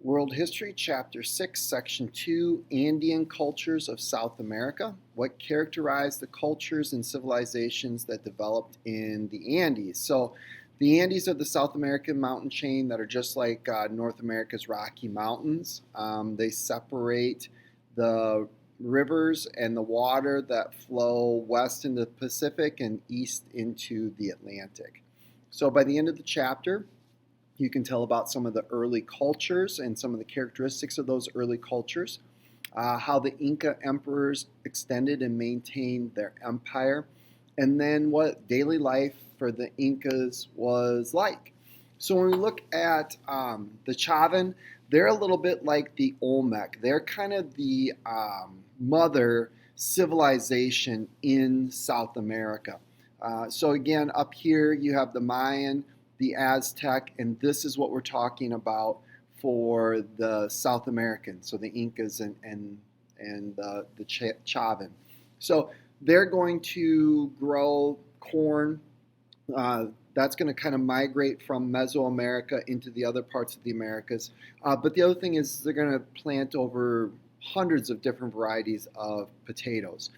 World History, Chapter 6, Section 2, Andean Cultures of South America. What characterized the cultures and civilizations that developed in the Andes? So the Andes are the South American mountain chain that are just like North America's Rocky Mountains. They separate the rivers and the water that flow west into the Pacific and east into the Atlantic. So by the end of the chapter, you can tell about some of the early cultures and some of the characteristics of those early cultures, how the Inca emperors extended and maintained their empire, and then what daily life for the Incas was like. So when we look at the Chavan, they're a little bit like the Olmec. They're kind of the mother civilization in South America. So again, up here you have the Mayan, the Aztec, and this is what we're talking about for the South American, so the Incas and the Chavan. So they're going to grow corn. That's going to kind of migrate from Mesoamerica into the other parts of the Americas. But the other thing is they're going to plant over hundreds of different varieties of potatoes.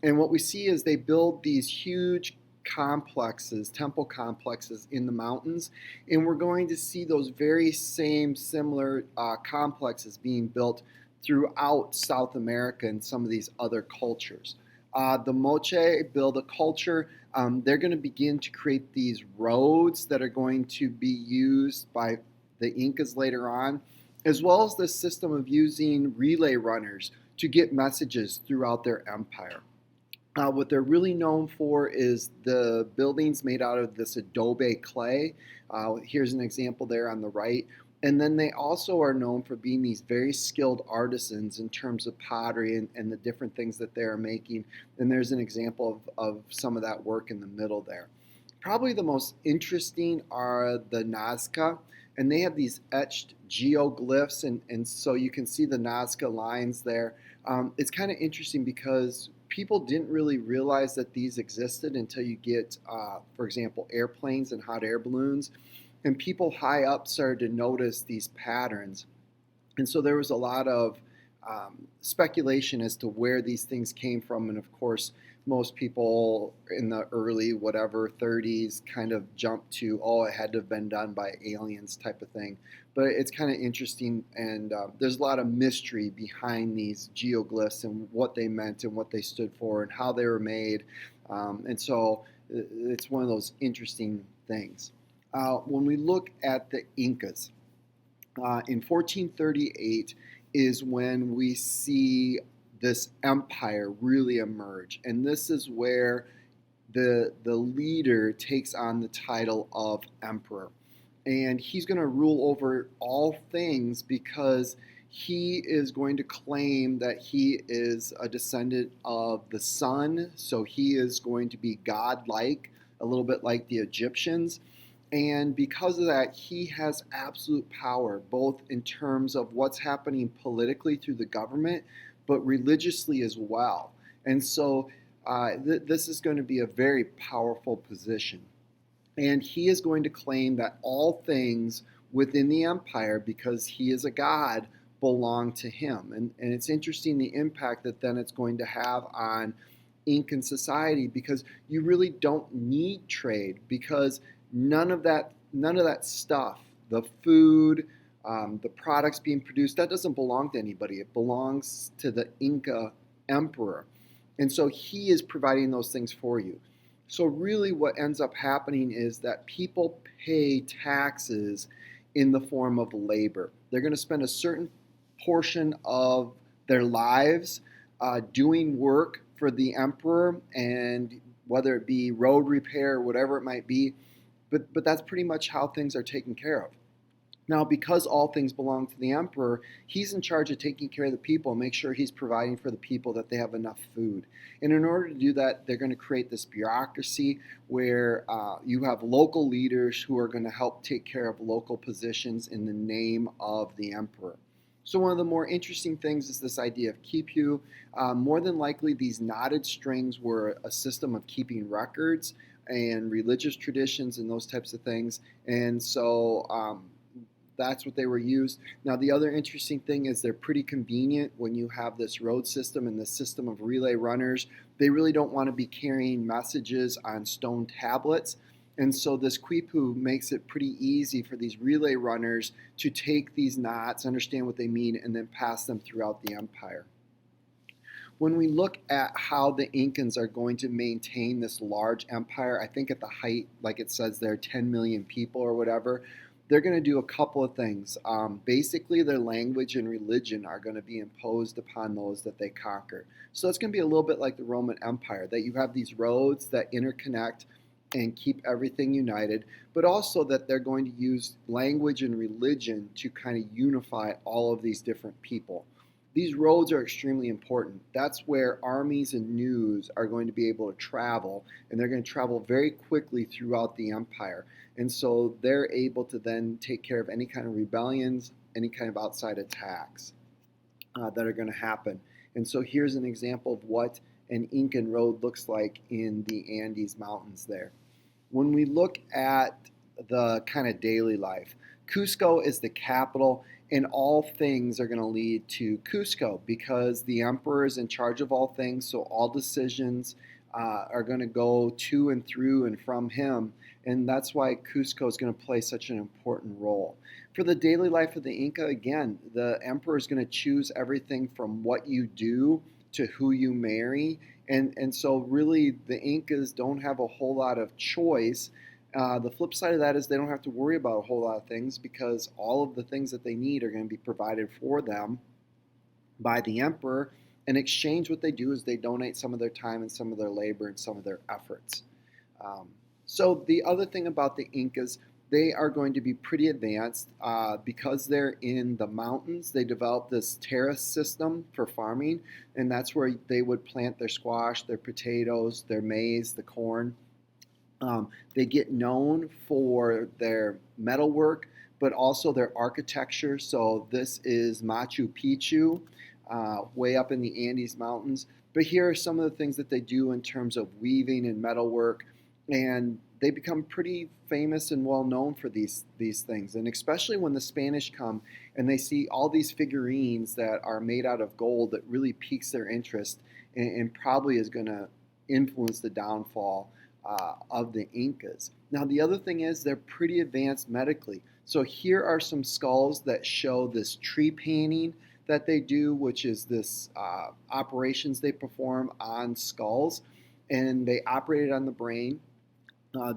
And what we see is they build these huge complexes, temple complexes in the mountains, and we're going to see those very same similar complexes being built throughout South America and some of these other cultures. The Moche build a culture. They're going to begin to create these roads that are going to be used by the Incas later on, as well as the system of using relay runners to get messages throughout their empire. What they're really known for is the buildings made out of this adobe clay. Here's an example there on the right. And then they also are known for being these very skilled artisans in terms of pottery and the different things that they're making. And there's an example of some of that work in the middle there. Probably the most interesting are the Nazca, and they have these etched geoglyphs, and so you can see the Nazca lines there. It's kind of interesting because people didn't really realize that these existed until you get, for example, airplanes and hot air balloons. And people high up started to notice these patterns. And so there was a lot of speculation as to where these things came from. And of course, most people in the early 30s kind of jumped to, oh, it had to have been done by aliens type of thing. But it's kind of interesting, and there's a lot of mystery behind these geoglyphs and what they meant and what they stood for and how they were made. And so it's one of those interesting things. When we look at the Incas, in 1438 is when we see this empire really emerge. And this is where the leader takes on the title of emperor. And he's going to rule over all things because he is going to claim that he is a descendant of the sun. So he is going to be godlike, a little bit like the Egyptians. And because of that, he has absolute power, both in terms of what's happening politically through the government, but religiously as well. And so this is going to be a very powerful position. And he is going to claim that all things within the empire, because he is a god, belong to him. And it's interesting the impact that then it's going to have on Incan society, because you really don't need trade, because none of that stuff, the food, the products being produced, that doesn't belong to anybody. It belongs to the Inca emperor. And so he is providing those things for you. So really what ends up happening is that people pay taxes in the form of labor. They're going to spend a certain portion of their lives doing work for the emperor, and whether it be road repair or whatever it might be, but that's pretty much how things are taken care of. Now, because all things belong to the emperor, he's in charge of taking care of the people and make sure he's providing for the people that they have enough food. And in order to do that, they're going to create this bureaucracy where you have local leaders who are going to help take care of local positions in the name of the emperor. So one of the more interesting things is this idea of quipu. More than likely, these knotted strings were a system of keeping records and religious traditions and those types of things. And so that's what they were used. Now, the other interesting thing is they're pretty convenient when you have this road system and the system of relay runners. They really don't want to be carrying messages on stone tablets. And so this quipu makes it pretty easy for these relay runners to take these knots, understand what they mean, and then pass them throughout the empire. When we look at how the Incans are going to maintain this large empire, I think at the height, like it says there, 10 million people or whatever, they're going to do a couple of things. Basically, their language and religion are going to be imposed upon those that they conquer. So it's going to be a little bit like the Roman Empire, that you have these roads that interconnect and keep everything united, but also that they're going to use language and religion to kind of unify all of these different people. These roads are extremely important. That's where armies and news are going to be able to travel, and they're going to travel very quickly throughout the empire. And so they're able to then take care of any kind of rebellions, any kind of outside attacks that are going to happen. And so here's an example of what an Incan road looks like in the Andes Mountains there. When we look at the kind of daily life, Cusco is the capital, and all things are going to lead to Cusco because the emperor is in charge of all things, so all decisions are going to go to and through and from him, and that's why Cusco is going to play such an important role. For the daily life of the Inca, again, the emperor is going to choose everything from what you do to who you marry, and so really the Incas don't have a whole lot of choice. The flip side of that is they don't have to worry about a whole lot of things because all of the things that they need are going to be provided for them by the emperor. In exchange, what they do is they donate some of their time and some of their labor and some of their efforts. So the other thing about the Incas, they are going to be pretty advanced because they're in the mountains. They developed this terrace system for farming, and that's where they would plant their squash, their potatoes, their maize, the corn. They get known for their metalwork, but also their architecture. So this is Machu Picchu, way up in the Andes Mountains. But here are some of the things that they do in terms of weaving and metalwork, and they become pretty famous and well known for these things. And especially when the Spanish come and they see all these figurines that are made out of gold, that really piques their interest and probably is going to influence the downfall of the Incas. Now, the other thing is they're pretty advanced medically. So here are some skulls that show this tree painting that they do, which is this operations they perform on skulls, and they operated on the brain.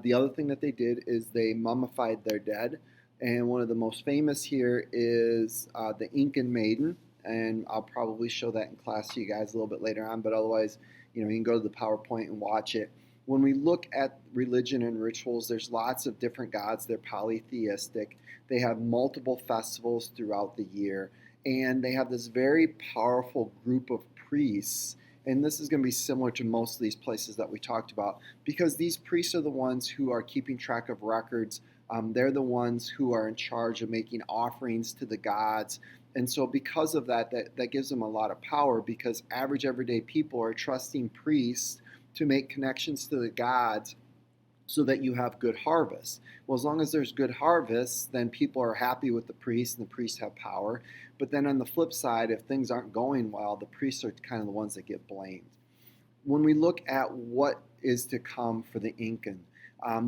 The other thing that they did is they mummified their dead, and one of the most famous here is the Incan Maiden, and I'll probably show that in class to you guys a little bit later on, but otherwise, you can go to the PowerPoint and watch it. When we look at religion and rituals, there's lots of different gods. They're polytheistic. They have multiple festivals throughout the year, and they have this very powerful group of priests. And this is going to be similar to most of these places that we talked about, because these priests are the ones who are keeping track of records. They're the ones who are in charge of making offerings to the gods. And so because of that gives them a lot of power, because average everyday people are trusting priests to make connections to the gods so that you have good harvests. Well, as long as there's good harvests, then people are happy with the priests and the priests have power. But then on the flip side, if things aren't going well, the priests are kind of the ones that get blamed. When we look at what is to come for the Incan,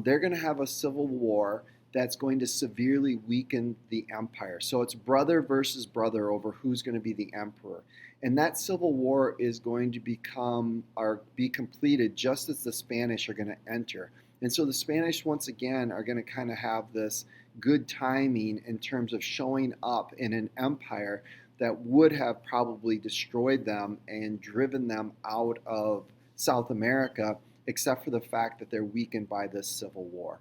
they're going to have a civil war that's going to severely weaken the empire. So it's brother versus brother over who's going to be the emperor. And that civil war is going to be completed just as the Spanish are going to enter. And so the Spanish, once again, are going to kind of have this good timing in terms of showing up in an empire that would have probably destroyed them and driven them out of South America, except for the fact that they're weakened by this civil war.